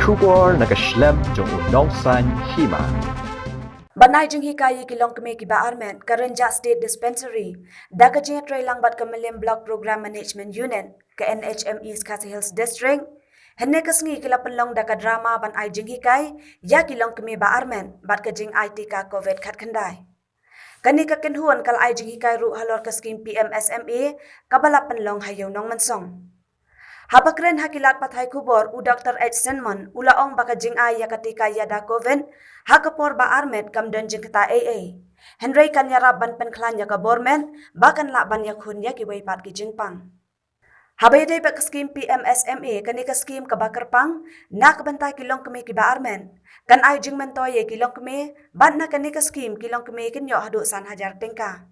Shubor nakaslem jong unong san hima. Banai jeng hikai kilong keme kiba armen Karenja State Dispensary daga jeng tray lang bat Kamelim Block Program Management Unit ke NHME Skasi Hills District henne kasngi kila penlong daga drama banai jeng hikai ya kilong keme ba armen bat ke jeng IT ka COVID khat khandai kani ka kenhuan kal ai jeng hikai ru halor ka skim PMSME kabala penlong hayo nong mansong Habakren hakilat pathai kubor u Dr. H. Senman ulaong baka jing ay yakatika yada COVID hakapor ba armet kamdan jing kata AA. Henry kanyara ban penklan yaka bormen bakan la ban yakun yaki waypat ki jingpang. Habayday ba kaskim PMSME kani kaskim kabakar pang na kabantay kilong kami kiba armen. Kan ay jing mentoy kilong kami ban na kani kaskim kilong kami kinyo hadu san hajar tingka.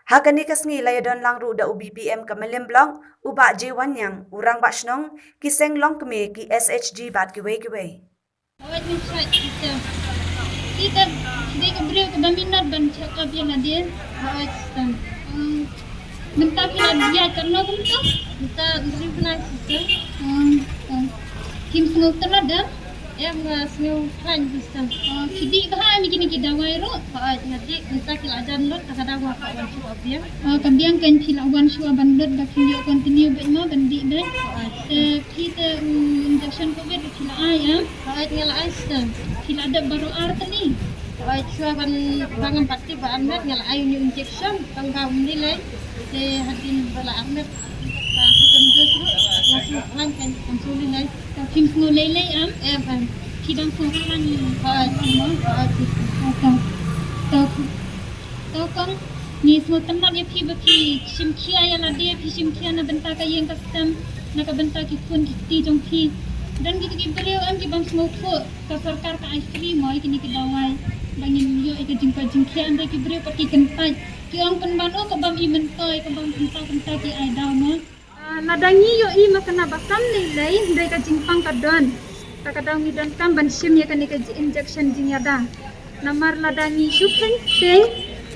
Hakani kasngi layadon lang ru da UBPM Kamelim Blong uba J1 yang urang basnong kiseng long keme ki SHG bat kiwe. Awak ni chat kita. Kita di kebriu ke baminat ban cakap yang ada. Awak stan. Minta kita dia karena kita kita beri benar kita. Kim semua terada. Yang semua kan kita. Kidi kah mi kini kita wairu. Awak nanti minta kita ajan lot tak ada apa apa cukup dia. Kemudian kan kita awan suah bandot dah kita continue berma bandi dah. Kita injection COVID kita ayam. Awak nyala aister. Kita ada baru art ni. Awak suah bangan pasti bangan nyala ayam injection. Tangkau nilai. Hadin bala amet. Kita justru langsung langkan konsulin lagi. Kim semua lelai am. Kita semua ni. Tahu kan ni semua tempat yang pi simkia yang ada pi simkia na bentar kaya yang custom nak bentar ki pun kita jong pi dan kita ki beliau am ki bang semua fu ka sarkar ka ice cream mai kini ki dawai bangin yo ika jingka jingkia anda ki beliau pati kentai ki ang penbano ka bang i mentoy ka bang kentai ki ai daw ma nadangi yo i makana bakam nilai dai ka jingpang ka don kakadaw ni dan kam ban sim ya kani ka injection jingyada namar ladangi supen sing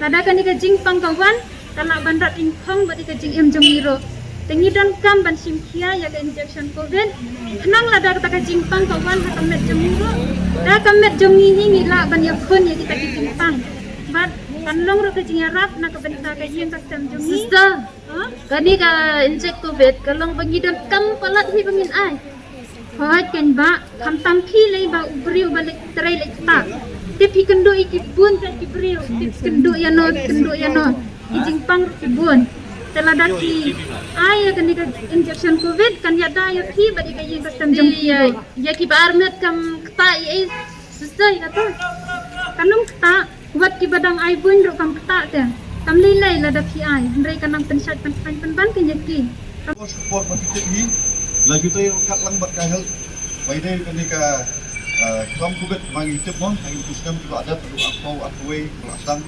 lada kani ka jingpang kawan kala bandat ingkong bati ka jing im jomiro tengi dan kam ban sim kia ya ka injection covid nang lada ka jingpang kawan ka met jomiro da ka met jomi hingi la ban ya khon ya kita ki jingpang bat kanlong ro ka jingarap na ka benta ka jing custom jomi sister kani ka inject covid kalong bangidan kam palat hi pamin ai Hoi kan ba kamtam ki lay ba ubriu balik tray lay tak tipi kendo ikibun kan kibriu tipi kendo yano ijingpang kibun teladaki ay kan ika injection covid kan yada ya ki badi kayi custom jom ya ki ba armet kam kta ai sister ya to kanum kta buat ki badang ai bun ro kam kta te kam lilai lada ki ai ndai kanang pensat penban kan yaki support makitik ni lagi tu kat lang bat kahel baidai kenika kelam kubet mangi tip mo ang sistem tu ada perlu apa way pelasang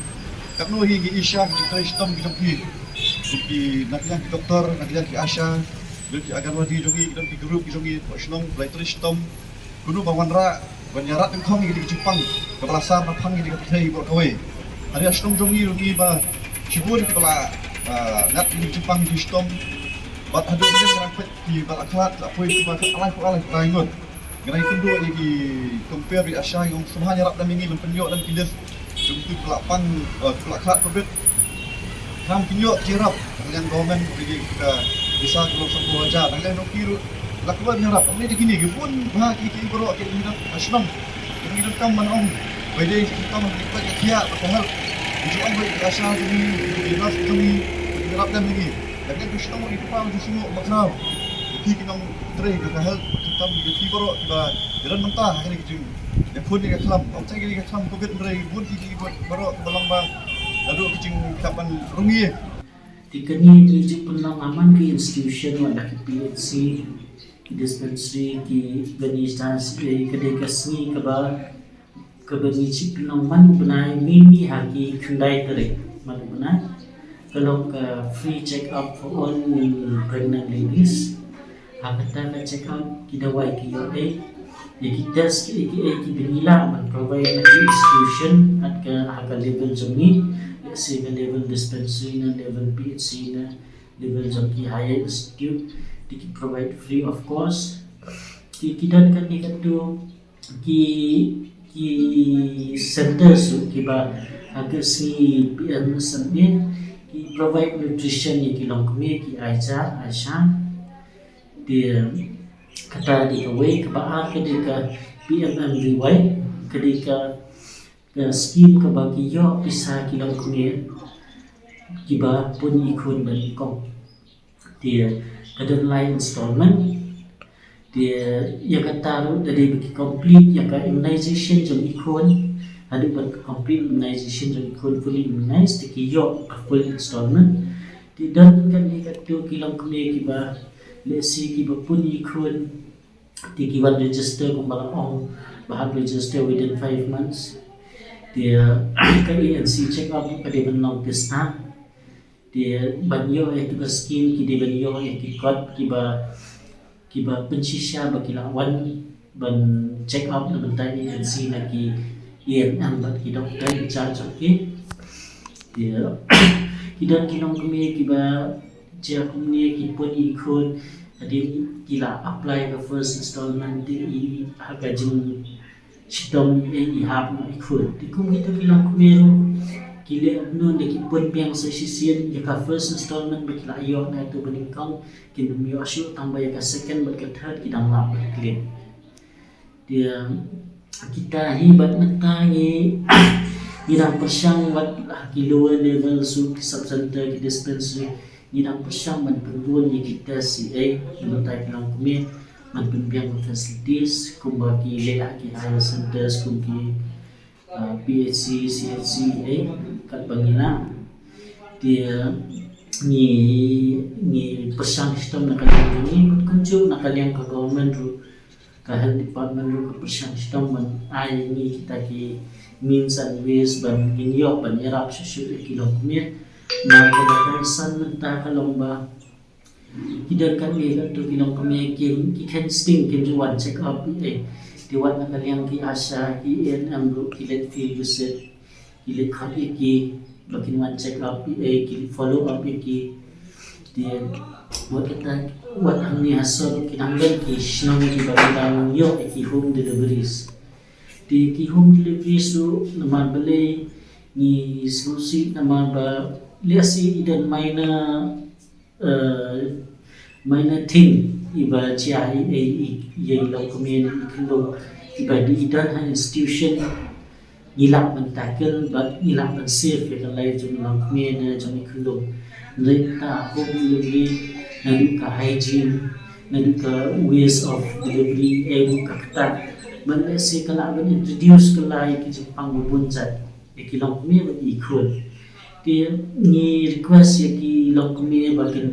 kakno hi gi isya kita sistem kita pi nak doktor nak ki asya jadi agar wadi jongi kita pi group jongi posnong belajar sistem kuno bawanra banyarat engkong gi Jepang kelasar napang gi kapai bo kawe hari sistem jongi ba cibun kepala ngat di Jepang sistem bat hadu ni ngerapat di balakhat apa itu bat alai raingot gerai kedua lagi compare di asya yang semuanya rap dan mingi lempenyok dan kilis jumtu kelapang balakhat covid kam pinyok kirap dengan government bagi kita bisa keluar satu wajah dan lain kiru lakuan nyarap ini digini pun bah ki bro ki hidup asnam yang hidup kam manong bade kita mengikut kia padahal tujuan bagi asya ini di nas kami nyarap dan mingi dan gusto mo ipang semua bakraw ki kinong tre ka kahel kita ki bro ba jalan mentah kini kijing ya pun ni kelam om cai ni kelam covid re pun ki bro belong ba lalu kijing kapan rungi tikani tuju penang aman ki institution wala ki PHC ki dispensary ki organisasi kedai kasni ka ba kabani chip penang man benai mimi haki khandai tere man benai kalau free check up for all pregnant ladies hakata ka check up kidawai ki yote yaki test ki binila man provide na institution at ka haka level jami say ka level dispensary na level PHC na level jam ki higher institute di provide free of cost kidan kan ni katu ki center su kiba agak si PM sambil ki provide nutrition ki long kami ki Aisyah dia kata di kawai kebaa ketika PMMVY ketika skim kebagi yo bisa kilang kami kiba pun ikut berikong dia kadang lain installment dia yang kata dari bagi complete yang ka immunization jom ikut ada buat complete immunization jom ikut fully immunized di yo full installment di dan kan ni kata kilang kami kiba lesi kiba pun ikut di kiba register kumbala ong bahag register within 5 months dia ka ANC check up pada menang pesta dia banyo itu skim ki dia banyo ki kot kiba pensisya bagi lawan ban check up na bentai ANC lagi yang bat ki doktor in charge okay dia kidan kinong kami kiba dia kumni ki pun ikut dia kila apply the first installment di harga jeng sidom ihap na ikut di kum kita kilang kumero kile no de ki pun piang sesisian ya ka first installment bakila ayo na itu beningkang kinum yo asyo tambah ya ka second bat ka third kidang lap clean dia kita hibat natangi irang persyang bat kilo level su subcenter ki dispensary irang persyang man perluan ya kita si mentai kilang kumir man penbiang facilities kumbaki lelak ki higher centers kumki PHC, CHC, kat Bangila dia ni persang sistem nak kalian ini kunjung nak kalian ke government ru ke health department ru ke persang sistem man ai ni kita ki means and ways ban inyo ban erap susu kilom kumir na kedasan mentah kalomba kita kan ni tu kilom kumir ki can sting ki one check up Dewan nakaliang ki Asya, ki ENM ru, ki let feel visit, ki let cut ki, bakin one check up ki follow up ki, dia buat kita buat ang ni hasol kinanggal ki sinong ki bagandang yo ki home deliveries. Di ki home deliveries ru naman balay ni solusi naman ba liasi idan minor thing iba chia yang lau community kilo iba di idan ha institution nilak man tackle but nilak man safe ya lai jom lau community jom kilo renta home delivery nadu ka hygiene nadu ka ways of delivery ka kata man se kala ban introduce kala ki jepang bubunjat ki lau community ikut dia ni request ya ki lau community bakin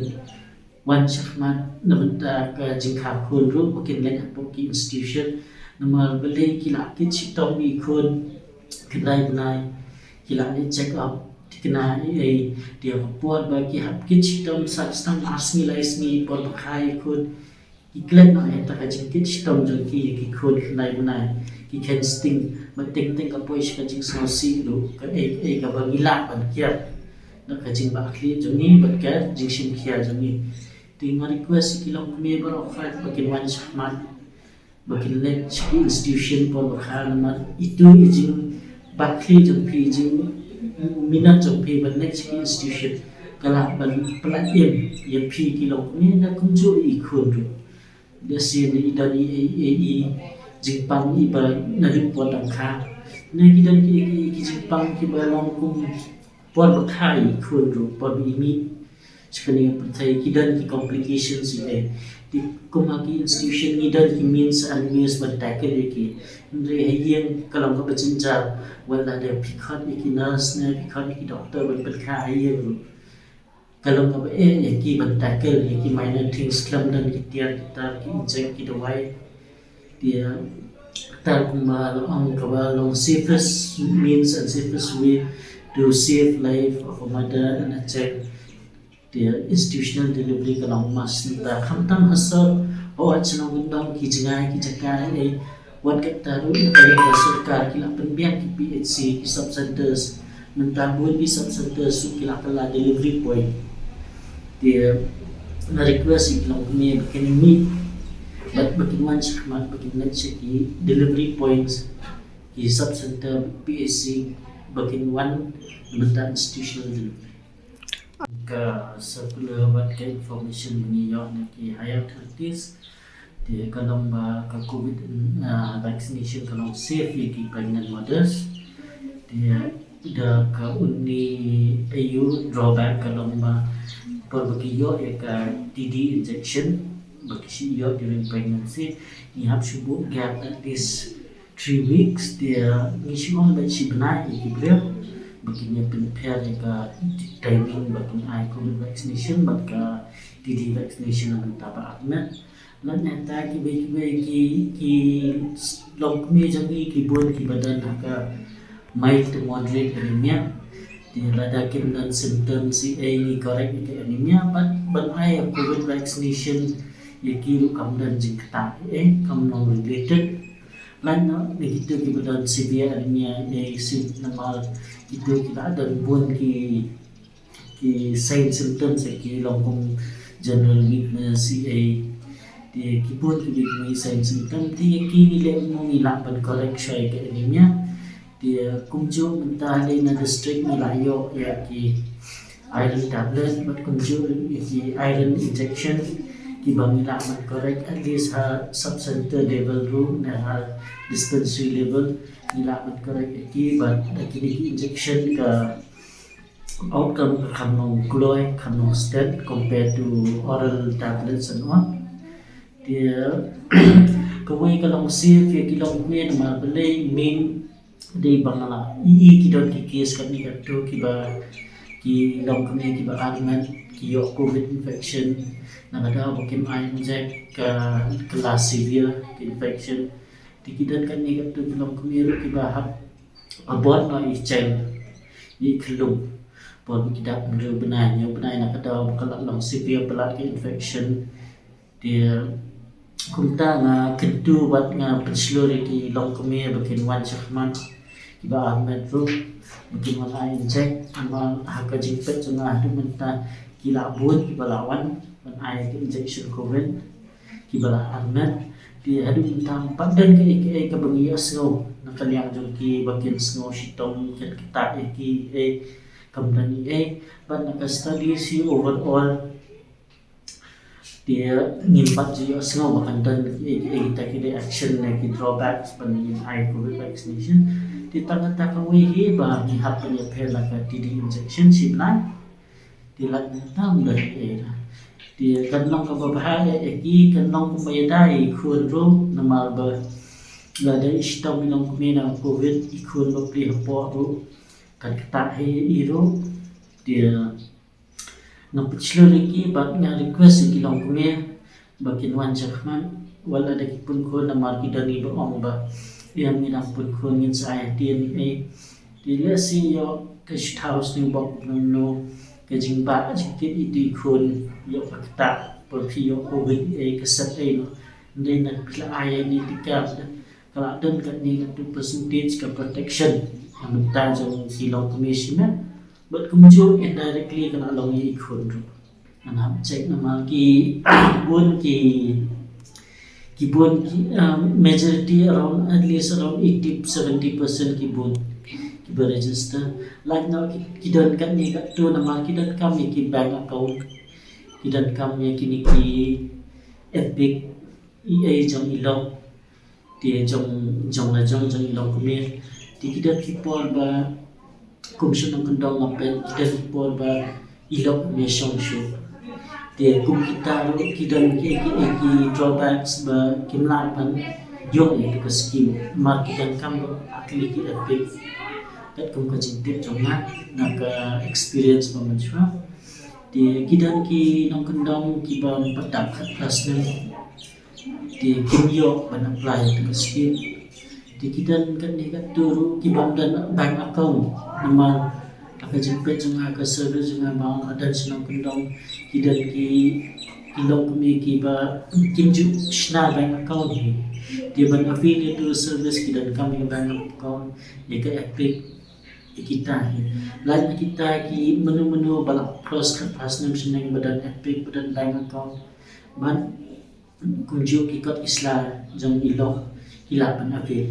one shafman nabenta ka jingkha khun ru makin len poki institution namal bele kila kit chitong bi khun kedai benai kila ni check up tikna dia buat bagi hap kit chitong stang asmi laismi por khai khun iklet na eta ka jingkit chitong jongki ki khun kedai benai ki can sting mating ting ka poish ka jing sosi ru ka ka bangila ban kia na ka jing ba khli jongi ba ka jing sim khia jongi tinggal request kilong kami beroffer bakin one shahmat bakin let institution por berkhidmat itu izin bakli jompi izin minat jompi ban let institution kalau ban pelayan yang pi kilong kami nak kunjung ikut tu dia sini dari Jepang iba nadi potang kha nagi dan ki Jepang ki balong kum por berkhai ikut tu por bimi sekali percaya kidan ki complications ini di kumaki institution kidan ki means and ways but tackle ki ndre yang kalau ka berjenjang wala ada pikhat ki nurse ne pikhat ki doktor berkah ayer kalau ka ki but tackle ki minor things kelam dan ki kita ki inject ki dawai dia tar kumbal ang kabalong safest means and safest way to save life of a mother and a child dia institutional delivery kalau mas nta khamtam hasab o achna gundam ki jingai ki jakai wat kata ru kali sarkar kila penbiak ki PHC ki sub centers nta buat di sub centers su kila kala delivery point dia na request ki long kami bikin meet but bagaimana khmat bagaimana ki delivery points ki sub center PSC bagaimana benda institutional delivery ka circular buat ke information mengiyak ki hayat artis dia kalau ka covid vaccination kalau safe ki pregnant mothers dia ida ka uni ayu drawback kalau perbagiyo ka TD injection bagi siyo during pregnancy you have to gap at least 3 weeks dia mission ba si benai ikibrel baginya prepare ka timing bagi COVID vaccination baka TD vaccination ang taba atmet lan neta ki ki long me jangi ki bon ki badan ka mild to moderate anemia dia rada kim dan symptoms si ni correct ki anemia but I COVID vaccination ki kam dan jingta kam non related lan begitu ki badan severe anemia si normal itu kita ada pun ki sign symptoms ki long general weakness di ki pun ki sign symptom ti ki nilai mo nila pan correct siya ki anemia dia kumjo mentali na district Melayo ya ki iron tablet but kumjo ki iron injection ki bangila man correct at least sub center level room na dispensary level nila man correct ki but kini injection ka outcome kanong kloy kanong stat compared to oral tablets and all dia kawai kalong safe ya kilong me na malay main day bangala kidon ki case kami kadto ki long kami ki ba arman ki yo COVID infection nagada bakim ay inject ka class severe infection dikidan kami kadto kilong kami ki ba abot na ichel ni kelum pon kita menurut benarnya nakada bakal long severe blood infection dia kumta nga kedua buat nga penseluruh di long kami bakin wan syahman kiba ahmed ru bakin wan ain cek amal haka jingpet jengah tu menta kila bun kiba lawan wan ain injection covid kiba ahmed di hadu minta padan ke bengia snow nakaliang jong ki bakin snow sitong kita ki company but naka study si overall dia ngimpat juga semua bahkan dan kita kira action lagi drawbacks bandingin COVID vaccination di tengah-tengah wehi bagi hak penyebab laga TD injection simlan di lagu tam dari dia kanong kababahaya kanong kumayadai ikun ro namal ba lada istang minong kumina COVID ikun lo pri hapo ro kan ketahi iro dia napiclo lagi bag nga request ki long kumia bakin wan jakman wala da kipun ko na markida ni ba ba yang ni pun ko ngin sa DNA dile si yo cash house ni bok no kajing ba jikit itu kun yo pakta perfi yo covid kasat no ndai na pila ay ni tikap kala dan kan ni tu percentage ka protection ang tajong silong commission but kumjo indirectly kana long yi ikon ro anam check namal ki bon ki majority around at least around 80-70% ki bon ki register like now ki don kan ni ka to namal ki don kam ni ki bank account ki don kam ni ki epic jong ilong ti jong ilong kumi ti ki don ki por ba komisyon ng kandang mapet kita por ba ilok mission show dia kum kita kidan ki drawbacks ba kimlapan yung ke scheme marketing kam atli ki epic dat kum ka jintit jonga naka experience pa man siya dia kidan ki ng kandang ki ba patak plus ni dia kimyo ban apply ke scheme dikidan kan ni turu kibang dan bank account nama aka jempet jeng aka service jeng amang ada senang kendong kidan ki ilong kami kiba kimju shna bank account ni dia ban affiliate to service kidan kami bank account ya ka epic kita lain kita ki menu-menu balak plus ke pas nem senang badan epic badan bank account ban kumjuk ikot isla jong ilok hilapan avel.